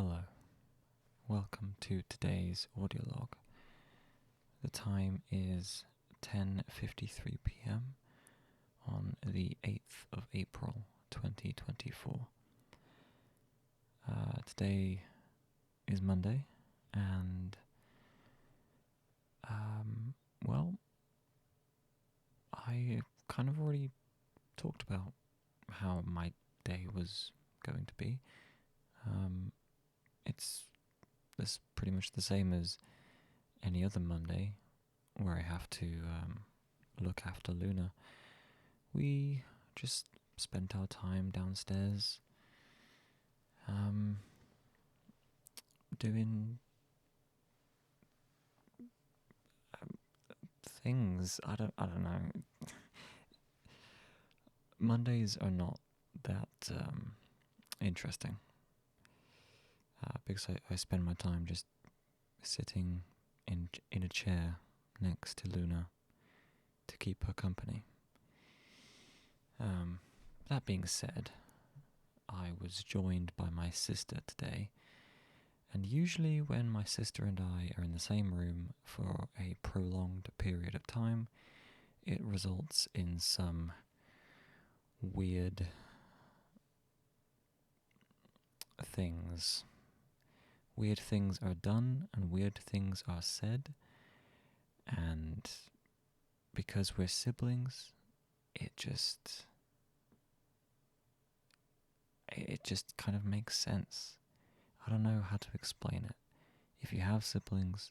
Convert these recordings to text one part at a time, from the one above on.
Hello, welcome to today's audio log. The time is 10:53 p.m. on the 8th of April 2024. Today is Monday, and well, I kind of already talked about how my day was going to be. It's pretty much the same as any other Monday where I have to look after Luna. We just spent our time downstairs doing things. I don't know. Mondays are not that interesting because I spend my time just sitting in a chair next to Luna to keep her company. That being said, I was joined by my sister today, and usually when my sister and I are in the same room for a prolonged period of time, it results in some weird things. Weird things are done and weird things are said, and because we're siblings, it just kind of makes sense. I don't know how to explain it. If you have siblings,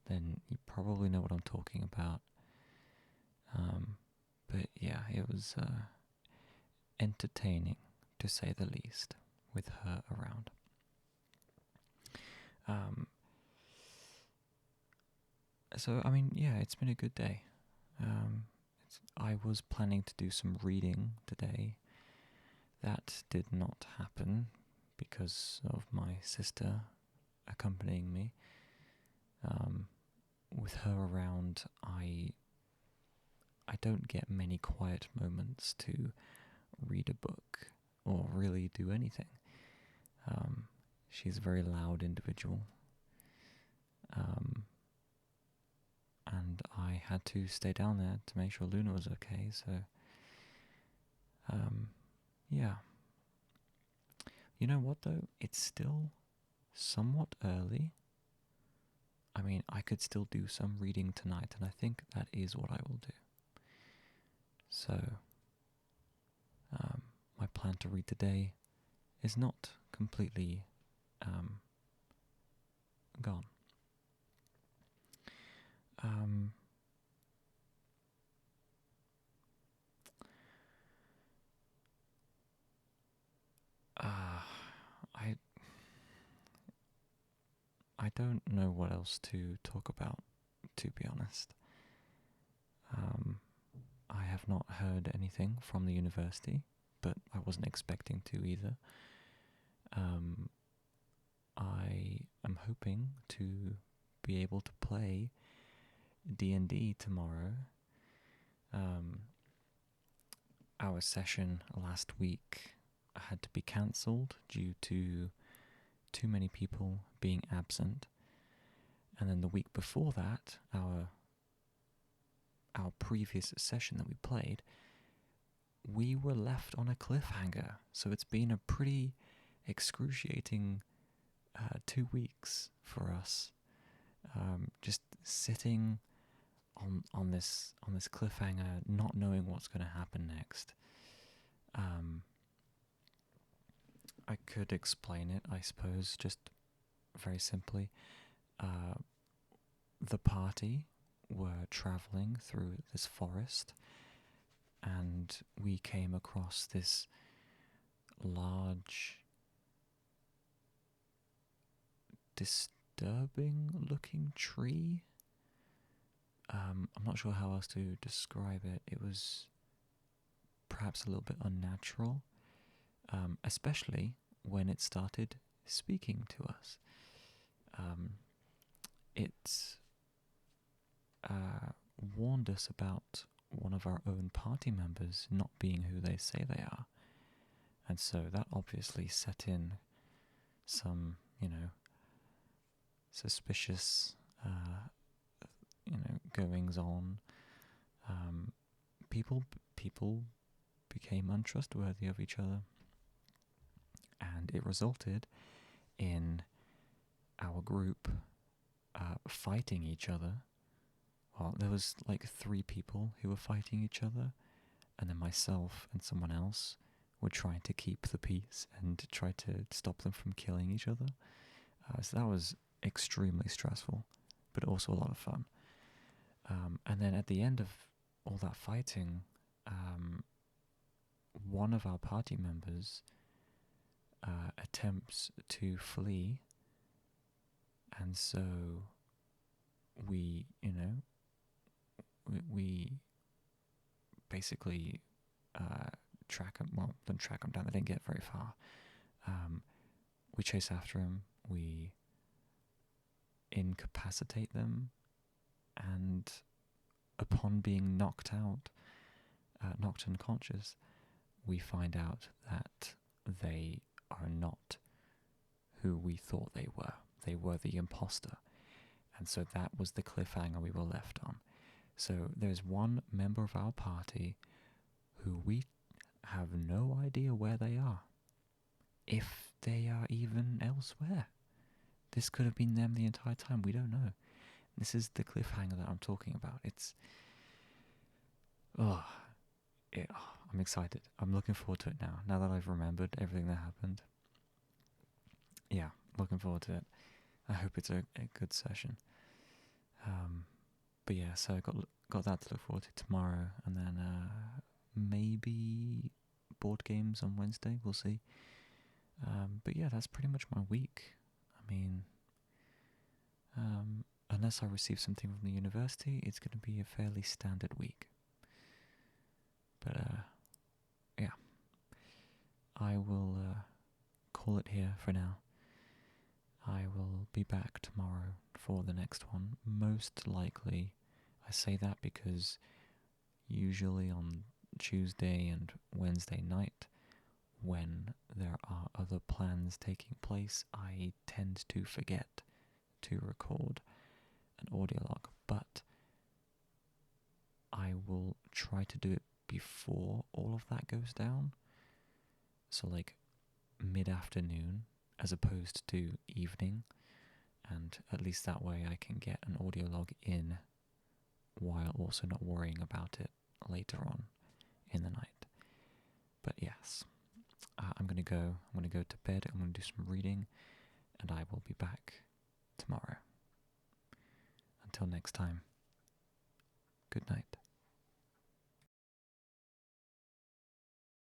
then you probably know what I'm talking about. But yeah, it was entertaining, to say the least, with her around. So, I mean, yeah, it's been a good day. I was planning to do some reading today. That did not happen because of my sister accompanying me. With her around, I don't get many quiet moments to read a book or really do anything. She's a very loud individual. And I had to stay down there to make sure Luna was okay, so yeah. You know what though? It's still somewhat early. I mean, I could still do some reading tonight, and I think that is what I will do. So, my plan to read today is not completely gone. I don't know what else to talk about, to be honest. I have not heard anything from the university, but I wasn't expecting to either. I am hoping to be able to play D&D tomorrow. Our session last week had to be cancelled due to too many people being absent, and then the week before that, our previous session that we played, we were left on a cliffhanger. So it's been a pretty excruciating 2 weeks for us, just sitting on this cliffhanger, not knowing what's going to happen next. I could explain it, I suppose, just very simply. The party were traveling through this forest, and we came across this large, disturbing looking tree. I'm not sure how else to describe it. It was perhaps a little bit unnatural, especially when it started speaking to us. It warned us about one of our own party members not being who they say they are. And so that obviously set in some suspicious, goings on. People became untrustworthy of each other, and it resulted in our group fighting each other. Well, there was like 3 people who were fighting each other, and then myself and someone else were trying to keep the peace and try to stop them from killing each other. So that was extremely stressful, but also a lot of fun. And then at the end of all that fighting, one of our party members attempts to flee, and so we basically track him. Well, didn't track him down. They didn't get very far. We chase after him. We incapacitate them, and upon being knocked unconscious, we find out that they are not who we thought they were. They were the imposter. And so that was the cliffhanger we were left on. So there's one member of our party who we have no idea where they are. If they are even elsewhere. This could have been them the entire time. We don't know. This is the cliffhanger that I'm talking about. I'm excited. I'm looking forward to it now. Now that I've remembered everything that happened. Yeah, looking forward to it. I hope it's a good session. But yeah, so I got that to look forward to tomorrow, and then maybe board games on Wednesday. We'll see. But yeah, that's pretty much my week. I mean, unless I receive something from the university, it's going to be a fairly standard week. But yeah, I will call it here for now. I will be back tomorrow for the next one. Most likely, I say that because usually on Tuesday and Wednesday night, when there are other plans taking place, I tend to forget to record an audio log, but I will try to do it before all of that goes down. So like mid-afternoon as opposed to evening, and at least that way I can get an audio log in while also not worrying about it later on in the night. But yes, I'm gonna go to bed. I'm gonna do some reading, and I will be back tomorrow. Until next time, good night.